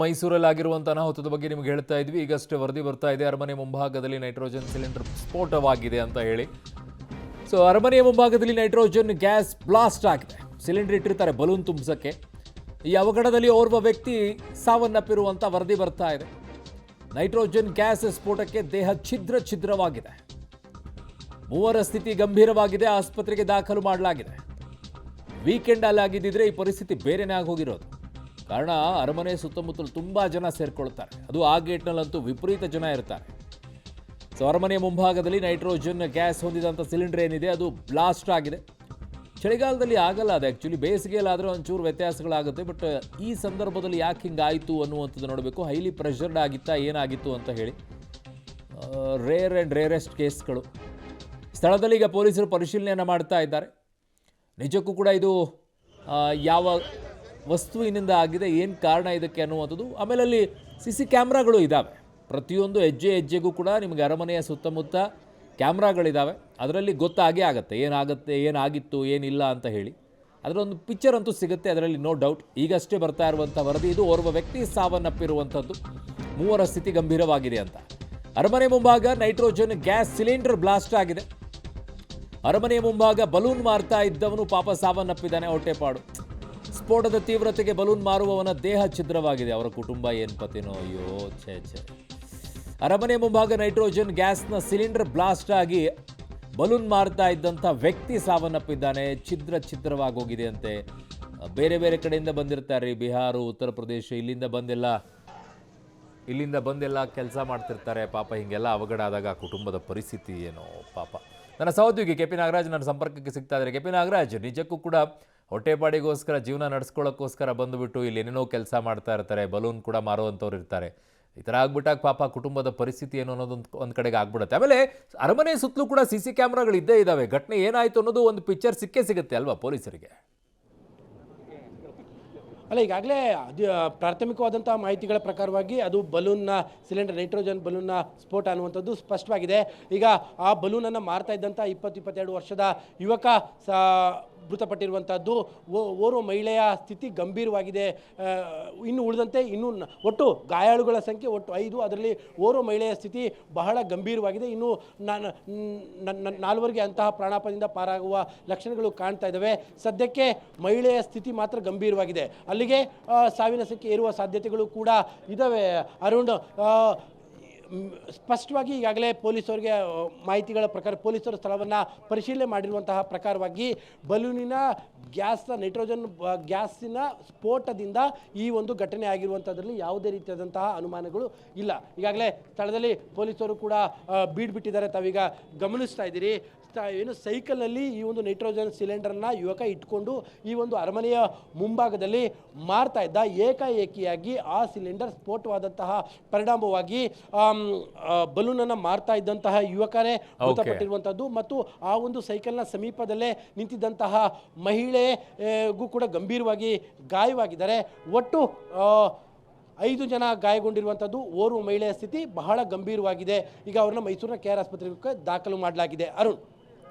ಮೈಸೂರಲ್ಲಾಗಿರುವಂತಹ ಅನಾಹುತದ ಬಗ್ಗೆ ನಿಮಗೆ ಹೇಳ್ತಾ ಇದ್ವಿ. ಈಗಷ್ಟೇ ವರದಿ ಬರ್ತಾ ಇದೆ, ಅರಮನೆ ಮುಂಭಾಗದಲ್ಲಿ ನೈಟ್ರೋಜನ್ ಸಿಲಿಂಡರ್ ಸ್ಫೋಟವಾಗಿದೆ ಅಂತ ಹೇಳಿ. ಸೊ ಅರಮನೆಯ ಮುಂಭಾಗದಲ್ಲಿ ನೈಟ್ರೋಜನ್ ಗ್ಯಾಸ್ ಬ್ಲಾಸ್ಟ್ ಆಗಿದೆ. ಸಿಲಿಂಡರ್ ಇಟ್ಟಿರ್ತಾರೆ ಬಲೂನ್ ತುಂಬಿಸಕ್ಕೆ. ಈ ಅವಘಡದಲ್ಲಿ ಓರ್ವ ವ್ಯಕ್ತಿ ಸಾವನ್ನಪ್ಪಿರುವಂತ ವರದಿ ಬರ್ತಾ ಇದೆ. ನೈಟ್ರೋಜನ್ ಗ್ಯಾಸ್ ಸ್ಫೋಟಕ್ಕೆ ದೇಹ ಛಿದ್ರವಾಗಿದೆ. ಮೂವರ ಸ್ಥಿತಿ ಗಂಭೀರವಾಗಿದೆ. ಆಸ್ಪತ್ರೆಗೆ ದಾಖಲು ಮಾಡಲಾಗಿದೆ. ವೀಕೆಂಡ್ ಅಲ್ಲಿ ಆಗಿದ್ದಿದ್ರೆ ಈ ಪರಿಸ್ಥಿತಿ ಬೇರೆನೇ ಆಗೋಗಿರೋದು. ಕಾರಣ ಅರಮನೆ ಸುತ್ತಮುತ್ತಲು ತುಂಬಾ ಜನ ಸೇರ್ಕೊಳ್ತಾರೆ. ಅದು ಆ ಗೇಟ್ನಲ್ಲಂತೂ ವಿಪರೀತ ಜನ ಇರ್ತಾರೆ. ಸೊ ಅರಮನೆಯ ಮುಂಭಾಗದಲ್ಲಿ ನೈಟ್ರೋಜನ್ ಗ್ಯಾಸ್ ಹೊಂದಿದಂಥ ಸಿಲಿಂಡರ್ ಏನಿದೆ ಅದು ಬ್ಲಾಸ್ಟ್ ಆಗಿದೆ. ಚಳಿಗಾಲದಲ್ಲಿ ಆಗಲ್ಲ ಅದು, ಆ್ಯಕ್ಚುಲಿ ಬೇಸಿಗೆಯಲ್ಲಾದರೂ ಒಂಚೂರು ವ್ಯತ್ಯಾಸಗಳಾಗುತ್ತೆ. ಬಟ್ ಈ ಸಂದರ್ಭದಲ್ಲಿ ಯಾಕೆ ಹಿಂಗಾಯಿತು ಅನ್ನುವಂಥದ್ದು ನೋಡಬೇಕು. ಹೈಲಿ ಪ್ರೆಷರ್ಡ್ ಆಗಿತ್ತಾ, ಏನಾಗಿತ್ತು ಅಂತ ಹೇಳಿ. ರೇರ್ ಆ್ಯಂಡ್ ರೇರೆಸ್ಟ್ ಕೇಸ್ಗಳು. ಸ್ಥಳದಲ್ಲಿ ಈಗ ಪೊಲೀಸರು ಪರಿಶೀಲನೆಯನ್ನು ಮಾಡ್ತಾ ಇದ್ದಾರೆ. ನಿಜಕ್ಕೂ ಕೂಡ ಇದು ಯಾವ ವಸ್ತುವಿನಿಂದ ಆಗಿದೆ, ಏನು ಕಾರಣ ಇದಕ್ಕೆ ಅನ್ನುವಂಥದ್ದು. ಆಮೇಲೆ ಅಲ್ಲಿ CC ಕ್ಯಾಮ್ರಾಗಳು ಇದ್ದಾವೆ. ಪ್ರತಿಯೊಂದು ಹೆಜ್ಜೆಗೂ ಕೂಡ ನಿಮಗೆ ಅರಮನೆಯ ಸುತ್ತಮುತ್ತ ಕ್ಯಾಮ್ರಾಗಳಿದ್ದಾವೆ. ಅದರಲ್ಲಿ ಗೊತ್ತಾಗೇ ಆಗುತ್ತೆ ಏನಾಗಿತ್ತು ಏನಿಲ್ಲ ಅಂತ ಹೇಳಿ. ಅದರೊಂದು ಪಿಕ್ಚರ್ ಅಂತೂ ಸಿಗುತ್ತೆ, ಅದರಲ್ಲಿ ನೋ ಡೌಟ್. ಈಗಷ್ಟೇ ಬರ್ತಾ ಇರುವಂಥ ವರದಿ ಇದು ಓರ್ವ ವ್ಯಕ್ತಿ ಸಾವನ್ನಪ್ಪಿರುವಂಥದ್ದು. ಮೂವರ ಸ್ಥಿತಿ ಗಂಭೀರವಾಗಿದೆ ಅಂತ. ಅರಮನೆ ಮುಂಭಾಗ ನೈಟ್ರೋಜನ್ ಗ್ಯಾಸ್ ಸಿಲಿಂಡರ್ ಬ್ಲಾಸ್ಟ್ ಆಗಿದೆ. ಅರಮನೆಯ ಮುಂಭಾಗ ಬಲೂನ್ ಮಾರ್ತಾ ಇದ್ದವನು ಪಾಪ ಸಾವನ್ನಪ್ಪಿದ್ದಾನೆ. ಹೊಟ್ಟೆಪಾಡು. ಸ್ಫೋಟದ ತೀವ್ರತೆಗೆ ಬಲೂನ್ ಮಾರುವವನ ದೇಹ ಛಿದ್ರವಾಗಿದೆ. ಅವರ ಕುಟುಂಬ ಏನು ಪತಿನೋ, ಅಯ್ಯೋ ಛೇ. ಅರಮನೆ ಮುಂಭಾಗ ನೈಟ್ರೋಜನ್ ಗ್ಯಾಸ್ನ ಸಿಲಿಂಡರ್ ಬ್ಲಾಸ್ಟ್ ಆಗಿ ಬಲೂನ್ ಮಾರ್ತಾ ಇದ್ದಂಥ ವ್ಯಕ್ತಿ ಸಾವನ್ನಪ್ಪಿದ್ದಾನೆ. ಛಿದ್ರವಾಗೋಗಿದೆ ಅಂತೆ. ಬೇರೆ ಬೇರೆ ಕಡೆಯಿಂದ ಬಂದಿರ್ತಾರೆ, ಬಿಹಾರ, ಉತ್ತರ ಪ್ರದೇಶ, ಇಲ್ಲಿಂದ ಬಂದೆಲ್ಲ ಕೆಲಸ ಮಾಡ್ತಿರ್ತಾರೆ. ಪಾಪ ಹಿಂಗೆಲ್ಲ ಅವಘಡ ಆದಾಗ ಕುಟುಂಬದ ಪರಿಸ್ಥಿತಿ ಏನೋ ಪಾಪ. ನನ್ನ ಸಹೋದ್ಯೋಗಿ KP ನಾಗರಾಜ್ ನನ್ನ ಸಂಪರ್ಕಕ್ಕೆ ಸಿಗ್ತಾ ಇದ್ದಾರೆ. KP ನಾಗರಾಜ್, ನಿಜಕ್ಕೂ ಕೂಡ ಹೊಟ್ಟೆಪಾಡಿಗೋಸ್ಕರ, ಜೀವನ ನಡೆಸ್ಕೊಳ್ಳೋಕ್ಕೋಸ್ಕರ ಬಂದುಬಿಟ್ಟು ಇಲ್ಲಿ ಏನೇನೋ ಕೆಲಸ ಮಾಡ್ತಾ ಇರ್ತಾರೆ. ಬಲೂನ್ ಕೂಡ ಮಾರುವಂಥವ್ರು ಇರ್ತಾರೆ. ಈ ಥರ ಆಗ್ಬಿಟ್ಟಾಗ ಪಾಪ ಕುಟುಂಬದ ಪರಿಸ್ಥಿತಿ ಏನು ಅನ್ನೋದು ಒಂದು ಕಡೆಗೆ ಆಗ್ಬಿಡುತ್ತೆ. ಆಮೇಲೆ ಅರಮನೆ ಸುತ್ತಲೂ ಕೂಡ CC ಕ್ಯಾಮ್ರಾಗಳು ಇದ್ದೇ ಇದ್ದಾವೆ. ಘಟನೆ ಏನಾಯಿತು ಅನ್ನೋದು ಒಂದು ಪಿಕ್ಚರ್ ಸಿಗುತ್ತೆ ಅಲ್ವಾ ಪೊಲೀಸರಿಗೆ? ಅಲ್ಲ, ಈಗಾಗಲೇ ಪ್ರಾಥಮಿಕವಾದಂಥ ಮಾಹಿತಿಗಳ ಪ್ರಕಾರವಾಗಿ ಅದು ಬಲೂನ್ನ ಸಿಲಿಂಡರ್, ನೈಟ್ರೋಜನ್ ಬಲೂನ್ನ ಸ್ಫೋಟ ಅನ್ನುವಂಥದ್ದು ಸ್ಪಷ್ಟವಾಗಿದೆ. ಈಗ ಆ ಬಲೂನನ್ನು ಮಾರ್ತಾ ಇದ್ದಂಥ 22 ವರ್ಷದ ಯುವಕ ಮೃತಪಟ್ಟಿರುವಂಥದ್ದು. ಓರ್ವ ಮಹಿಳೆಯ ಸ್ಥಿತಿ ಗಂಭೀರವಾಗಿದೆ. ಇನ್ನು ಉಳಿದಂತೆ ಒಟ್ಟು ಗಾಯಾಳುಗಳ ಸಂಖ್ಯೆ ಒಟ್ಟು 5. ಅದರಲ್ಲಿ ಓರ್ವ ಮಹಿಳೆಯ ಸ್ಥಿತಿ ಬಹಳ ಗಂಭೀರವಾಗಿದೆ. ಇನ್ನು 4 ಅಂತಹ ಪ್ರಾಣಾಪಾಯದಿಂದ ಪಾರಾಗುವ ಲಕ್ಷಣಗಳು ಕಾಣ್ತಾ ಇದ್ದಾವೆ. ಸದ್ಯಕ್ಕೆ ಮಹಿಳೆಯ ಸ್ಥಿತಿ ಮಾತ್ರ ಗಂಭೀರವಾಗಿದೆ. ಅಲ್ಲಿಗೆ ಸಾವಿನ ಸಂಖ್ಯೆ ಏರುವ ಸಾಧ್ಯತೆಗಳು ಕೂಡ ಇದ್ದಾವೆ. ಅರುಣ್, ಸ್ಪಷ್ಟವಾಗಿ ಈಗಾಗಲೇ ಪೊಲೀಸರಿಗೆ ಮಾಹಿತಿಗಳ ಪ್ರಕಾರ ಪೊಲೀಸರು ಸ್ಥಳವನ್ನು ಪರಿಶೀಲನೆ ಮಾಡಿರುವಂತಹ ಪ್ರಕಾರವಾಗಿ ಬಲೂನಿನ ನೈಟ್ರೋಜನ್ ಗ್ಯಾಸಿನ ಸ್ಫೋಟದಿಂದ ಈ ಒಂದು ಘಟನೆ ಆಗಿರುವಂಥದ್ರಲ್ಲಿ ಯಾವುದೇ ರೀತಿಯಾದಂತಹ ಅನುಮಾನಗಳು ಇಲ್ಲ. ಈಗಾಗಲೇ ಸ್ಥಳದಲ್ಲಿ ಪೊಲೀಸರು ಕೂಡ ಬೀಡ್ಬಿಟ್ಟಿದ್ದಾರೆ. ತಾವೀಗ ಗಮನಿಸ್ತಾ ಇದ್ದೀರಿ. ಏನು ಸೈಕಲ್ನಲ್ಲಿ ಈ ಒಂದು ನೈಟ್ರೋಜನ್ ಸಿಲಿಂಡರ್ನ ಯುವಕ ಇಟ್ಕೊಂಡು ಈ ಒಂದು ಅರಮನೆಯ ಮುಂಭಾಗದಲ್ಲಿ ಮಾರ್ತಾ ಇದ್ದ. ಏಕಾಏಕಿಯಾಗಿ ಆ ಸಿಲಿಂಡರ್ ಸ್ಫೋಟವಾದಂತಹ ಪರಿಣಾಮವಾಗಿ ಬಲೂನನ್ನು ಮಾರ್ತಾ ಇದ್ದಂತಹ ಯುವಕನೇ ಮೃತಪಟ್ಟಿರುವಂಥದ್ದು. ಮತ್ತು ಆ ಒಂದು ಸೈಕಲ್ನ ಸಮೀಪದಲ್ಲೇ ನಿಂತಿದ್ದಂತಹ ಮಹಿಳೆಗೂ ಕೂಡ ಗಂಭೀರವಾಗಿ ಗಾಯವಾಗಿದ್ದಾರೆ. ಒಟ್ಟು 5 ಜನ ಗಾಯಗೊಂಡಿರುವಂಥದ್ದು. ಓರ್ವ ಮಹಿಳೆಯ ಸ್ಥಿತಿ ಬಹಳ ಗಂಭೀರವಾಗಿದೆ. ಈಗ ಅವ್ರನ್ನ ಮೈಸೂರಿನ KR ಆಸ್ಪತ್ರೆಗೆ ದಾಖಲು ಮಾಡಲಾಗಿದೆ. ಅರುಣ್,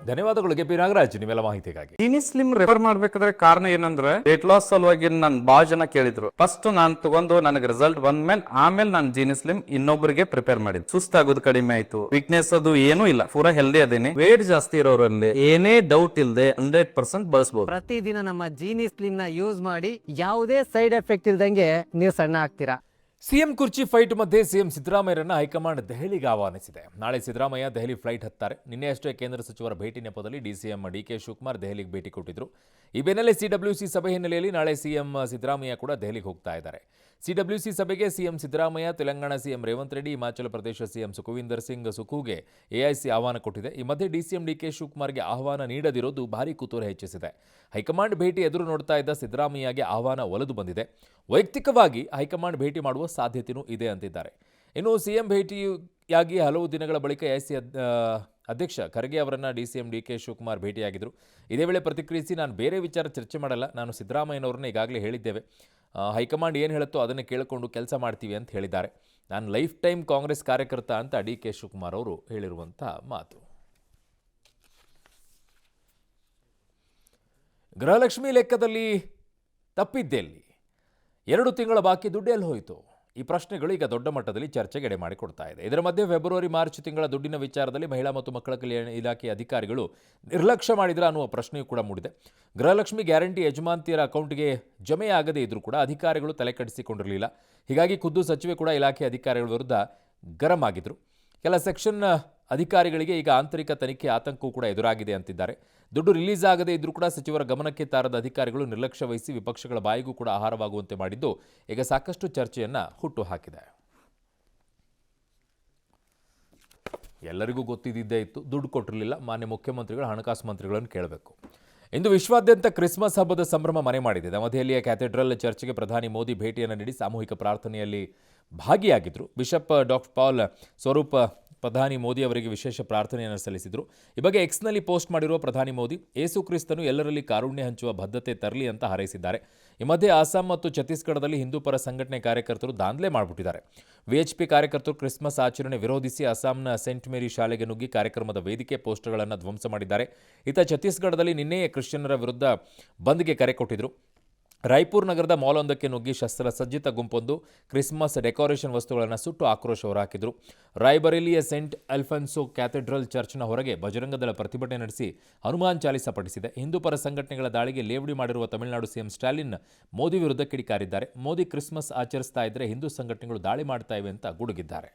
ಧನ್ಯವಾದಗಳು KP ನಾಗರಾಜ್ ನಿಮ್ಮೆಲ್ಲ ಮಾಹಿತಿಗಾಗಿ. ಸ್ಲಿಮ್ ರೆಫರ್ ಮಾಡ್ಬೇಕಾದ್ರೆ ಕಾರಣ ಏನಂದ್ರೆ ವೇಟ್ ಲಾಸ್ ಸಲುವಾಗಿ ನಾನು ಬಹಳ ಜನ ಕೇಳಿದ್ರು. ಫಸ್ಟ್ ನಾನು ತಗೊಂಡು ನನಗೆ ರಿಸಲ್ಟ್ ಬಂದ್ಮೇಲೆ ಆಮೇಲೆ ನಾನು ಜೀನಿ ಸ್ಲಿಮ್ ಇನ್ನೊಬ್ಬರಿಗೆ ಪ್ರಿಪೇರ್ ಮಾಡಿದ್. ಸುಸ್ತಾಗೋದು ಕಡಿಮೆ ಆಯ್ತು, ವೀಕ್ನೆಸ್ ಅದು ಏನೂ ಇಲ್ಲ, ಪೂರಾ ಹೆಲ್ದಿ ಅದೇನೆ. ವೇಟ್ ಜಾಸ್ತಿ ಇರೋರಲ್ಲಿ ಏನೇ ಡೌಟ್ ಇಲ್ಲದೆ 100% ಬಳಸಬಹುದು. ಪ್ರತಿದಿನ ನಮ್ಮ ಜೀನಿ ಸ್ಲಿಮ್ ನ ಯೂಸ್ ಮಾಡಿ ಯಾವುದೇ ಸೈಡ್ ಎಫೆಕ್ಟ್ ಇಲ್ದಂಗೆ ನೀವು ಸಣ್ಣ ಆಗ್ತೀರಾ. ಸಿಎಂ ಕುರ್ಚಿ ಫೈಟ್ ಮಧ್ಯೆ ಸಿಎಂ ಸಿದ್ದರಾಮಯ್ಯರನ್ನ ಹೈಕಮಾಂಡ್ ದೆಹಲಿಗೆ ಆಹ್ವಾನಿಸಿದೆ. ನಾಳೆ ಸಿದ್ದರಾಮಯ್ಯ ದೆಹಲಿ ಫ್ಲೈಟ್ ಹತ್ತಾರೆ. ನಿನ್ನೆಯಷ್ಟೇ ಕೇಂದ್ರ ಸಚಿವರ ಭೇಟಿ ನೆಪದಲ್ಲಿ DCM DK ಶಿವಕುಮಾರ್ ದೆಹಲಿಗೆ ಭೇಟಿ ಕೊಟ್ಟಿದ್ರು. ಈ ಬೆನ್ನಲ್ಲೇ CWC ಸಭೆ ಹಿನ್ನೆಲೆಯಲ್ಲಿ ನಾಳೆ ಸಿಎಂ ಸಿದ್ದರಾಮಯ್ಯ ಕೂಡ ದೆಹಲಿಗೆ ಹೋಗ್ತಾ ಇದ್ದಾರೆ. CWC ಸಭೆಗೆ CM Siddaramaiah, Telangana CM Revanth Reddy, Himachal Pradesh CM Sukhwinder Singh ಸುಖುಗೆ AIC ಆಹ್ವಾನ ಕೊಟ್ಟಿದೆ. ಈ ಮಧ್ಯೆ DCM DK ಶಿವಕುಮಾರ್ಗೆ ಆಹ್ವಾನ ನೀಡದಿರೋದು ಭಾರೀ ಕುತೂಹಲ ಹೆಚ್ಚಿಸಿದೆ. ಹೈಕಮಾಂಡ್ ಭೇಟಿ ಎದುರು ನೋಡ್ತಾ ಇದ್ದ ಸಿದ್ದರಾಮಯ್ಯಗೆ ಆಹ್ವಾನ ಒಲಿದು ಬಂದಿದೆ. ವೈಯಕ್ತಿಕವಾಗಿ ಹೈಕಮಾಂಡ್ ಭೇಟಿ ಮಾಡುವ ಸಾಧ್ಯತೆಯೂ ಇದೆ ಅಂತಿದ್ದಾರೆ. ಇನ್ನು ಸಿಎಂ ಭೇಟಿಯಾಗಿ ಹಲವು ದಿನಗಳ ಬಳಿಕ AIC ಅಧ್ಯಕ್ಷ ಖರ್ಗೆ ಅವರನ್ನು DCM DK ಶಿವಕುಮಾರ್ ಭೇಟಿಯಾಗಿದ್ದರು. ಇದೇ ವೇಳೆ ಪ್ರತಿಕ್ರಿಯಿಸಿ, ನಾನು ಬೇರೆ ವಿಚಾರ ಚರ್ಚೆ ಮಾಡಲ್ಲ, ನಾನು ಸಿದ್ದರಾಮಯ್ಯನವ್ರನ್ನ ಈಗಾಗಲೇ ಹೇಳಿದ್ದೇವೆ, ಹೈಕಮಾಂಡ್ ಏನು ಹೇಳುತ್ತೋ ಅದನ್ನು ಕೇಳಿಕೊಂಡು ಕೆಲಸ ಮಾಡ್ತೀವಿ ಅಂತ ಹೇಳಿದ್ದಾರೆ. ನಾನು ಲೈಫ್ ಟೈಮ್ ಕಾಂಗ್ರೆಸ್ ಕಾರ್ಯಕರ್ತ ಅಂತ DK ಶಿವಕುಮಾರ್ ಅವರು ಹೇಳಿರುವಂಥ ಮಾತು. ಗೃಹಲಕ್ಷ್ಮಿ ಲೆಕ್ಕದಲ್ಲಿ ತಪ್ಪಿದ್ದೆಲ್ಲಿ? 2 ತಿಂಗಳ ಬಾಕಿ ದುಡ್ಡು ಎಲ್ಲಿ ಹೋಯಿತು? ಈ ಪ್ರಶ್ನೆಗಳು ಈಗ ದೊಡ್ಡ ಮಟ್ಟದಲ್ಲಿ ಚರ್ಚೆಗೆ ಎಡೆ ಮಾಡಿಕೊಡ್ತಾ ಇದೆ. ಇದರ ಮಧ್ಯೆ ಫೆಬ್ರವರಿ ಮಾರ್ಚ್ ತಿಂಗಳ ದುಡ್ಡಿನ ವಿಚಾರದಲ್ಲಿ ಮಹಿಳಾ ಮತ್ತು ಮಕ್ಕಳ ಕಲ್ಯಾಣ ಇಲಾಖೆ ಅಧಿಕಾರಿಗಳು ನಿರ್ಲಕ್ಷ್ಯ ಮಾಡಿದ್ರ ಅನ್ನುವ ಪ್ರಶ್ನೆಯೂ ಕೂಡ ಮೂಡಿದೆ. ಗೃಹಲಕ್ಷ್ಮಿ ಗ್ಯಾರಂಟಿ ಯಜಮಾಂತಿಯರ ಅಕೌಂಟ್ಗೆ ಜಮೆಯಾಗದೇ ಇದ್ರೂ ಕೂಡ ಅಧಿಕಾರಿಗಳು ತಲೆ ಕೆಡಿಸಿಕೊಂಡಿರಲಿಲ್ಲ. ಹೀಗಾಗಿ ಖುದ್ದು ಸಚಿವೆ ಕೂಡ ಇಲಾಖೆ ಅಧಿಕಾರಿಗಳ ವಿರುದ್ಧ ಗರಂ ಆಗಿದ್ರು. ಕೆಲ ಸೆಕ್ಷನ್ ಅಧಿಕಾರಿಗಳಿಗೆ ಈಗ ಆಂತರಿಕ ತನಿಖೆ ಆತಂಕವೂ ಕೂಡ ಎದುರಾಗಿದೆ ಅಂತಿದ್ದಾರೆ. ದುಡ್ಡು ರಿಲೀಸ್ ಆಗದೇ ಇದ್ರೂ ಕೂಡ ಸಚಿವರ ಗಮನಕ್ಕೆ ತಾರದ ಅಧಿಕಾರಿಗಳು ನಿರ್ಲಕ್ಷ್ಯ ವಹಿಸಿ ವಿಪಕ್ಷಗಳ ಬಾಯಿಗೂ ಕೂಡ ಆಹಾರವಾಗುವಂತೆ ಮಾಡಿದ್ದು ಈಗ ಸಾಕಷ್ಟು ಚರ್ಚೆಯನ್ನ ಹುಟ್ಟುಹಾಕಿದೆ. ಎಲ್ಲರಿಗೂ ಗೊತ್ತಿದ್ದೇ ಇತ್ತು, ದುಡ್ಡು ಕೊಟ್ಟಿರಲಿಲ್ಲ. ಮಾನ್ಯ ಮುಖ್ಯಮಂತ್ರಿಗಳು ಹಣಕಾಸು ಮಂತ್ರಿಗಳನ್ನು ಕೇಳಬೇಕು. ಇಂದು ವಿಶ್ವಾದ್ಯಂತ ಕ್ರಿಸ್ಮಸ್ ಹಬ್ಬದ ಸಂಭ್ರಮ ಮನೆ ಮಾಡಿದೆ. ನವದೆಹಲಿಯ ಕ್ಯಾಥೆಡ್ರಲ್ ಚರ್ಚ್ಗೆ ಪ್ರಧಾನಿ ಮೋದಿ ಭೇಟಿಯನ್ನು ನೀಡಿ ಸಾಮೂಹಿಕ ಪ್ರಾರ್ಥನೆಯಲ್ಲಿ ಭಾಗಿಯಾಗಿದ್ದರು. ಬಿಷಪ್ ಡಾಕ್ಟರ್ ಪಾಲ್ ಸ್ವರೂಪ್ ಪ್ರಧಾನಿ ಮೋದಿ ಅವರಿಗೆ ವಿಶೇಷ ಪ್ರಾರ್ಥನೆಯನ್ನು ಸಲ್ಲಿಸಿದರು. ಈ ಬಗ್ಗೆ ಎಕ್ಸ್ನಲ್ಲಿ ಪೋಸ್ಟ್ ಮಾಡಿರುವ ಪ್ರಧಾನಿ ಮೋದಿ ಯೇಸು ಕ್ರಿಸ್ತನು ಎಲ್ಲರಲ್ಲಿ ಕಾರುಣ್ಯ ಹಂಚುವ ಬದ್ಧತೆ ತರಲಿ ಅಂತ ಹಾರೈಸಿದ್ದಾರೆ. ಈ ಮಧ್ಯೆ ಅಸ್ಸಾಂ ಮತ್ತು ಛತ್ತೀಸ್ಗಢದಲ್ಲಿ ಹಿಂದೂ ಪರ ಸಂಘಟನೆ ಕಾರ್ಯಕರ್ತರು ದಾಂಧಲೆ ಮಾಡಿಬಿಟ್ಟಿದ್ದಾರೆ. ವಿಎಚ್ಪಿ ಕಾರ್ಯಕರ್ತರು ಕ್ರಿಸ್ಮಸ್ ಆಚರಣೆ ವಿರೋಧಿಸಿ ಅಸ್ಸಾಂನ ಸೆಂಟ್ ಮೇರಿ ಶಾಲೆಗೆ ನುಗ್ಗಿ ಕಾರ್ಯಕ್ರಮದ ವೇದಿಕೆ ಪೋಸ್ಟರ್ಗಳನ್ನು ಧ್ವಂಸ ಮಾಡಿದ್ದಾರೆ. ಇತ್ತ ಛತ್ತೀಸ್ಗಢದಲ್ಲಿ ನಿನ್ನೆಯೇ ಕ್ರಿಶ್ಚಿಯನ್ನರ ವಿರುದ್ಧ ಬಂದ್ಗೆ ಕರೆ ಕೊಟ್ಟಿದ್ರು. ರಾಯ್ಪುರ್ ನಗರದ ಮಾಲೊಂದಕ್ಕೆ ನುಗ್ಗಿ ಶಸ್ತ್ರಸಜ್ಜಿತ ಗುಂಪೊಂದು ಕ್ರಿಸ್ಮಸ್ ಡೆಕೋರೇಷನ್ ವಸ್ತುಗಳನ್ನು ಸುಟ್ಟು ಆಕ್ರೋಶ ಹೊರಹಾಕಿದರು. ರಾಯ್ಬರೇಲಿಯ ಸೆಂಟ್ ಅಲ್ಫನ್ಸೋ ಕ್ಯಾಥೆಡ್ರಲ್ ಚರ್ಚ್ನ ಹೊರಗೆ ಬಜರಂಗದಳ ಪ್ರತಿಭಟನೆ ನಡೆಸಿ ಹನುಮಾನ್ ಚಾಲಿಸ ಪಠಿಸಿದೆ. ಹಿಂದೂ ಪರ ಸಂಘಟನೆಗಳ ದಾಳಿಗೆ ಲೇವಡಿ ಮಾಡಿರುವ ತಮಿಳುನಾಡು ಸಿಎಂ ಸ್ಟಾಲಿನ್ ಮೋದಿ ವಿರುದ್ಧ ಕಿಡಿಕಾರಿದ್ದಾರೆ. ಮೋದಿ ಕ್ರಿಸ್ಮಸ್ ಆಚರಿಸ್ತಾ ಇದ್ರೆ ಹಿಂದೂ ಸಂಘಟನೆಗಳು ದಾಳಿ ಮಾಡ್ತಾ ಇವೆ ಅಂತ ಗುಡುಗಿದ್ದಾರೆ.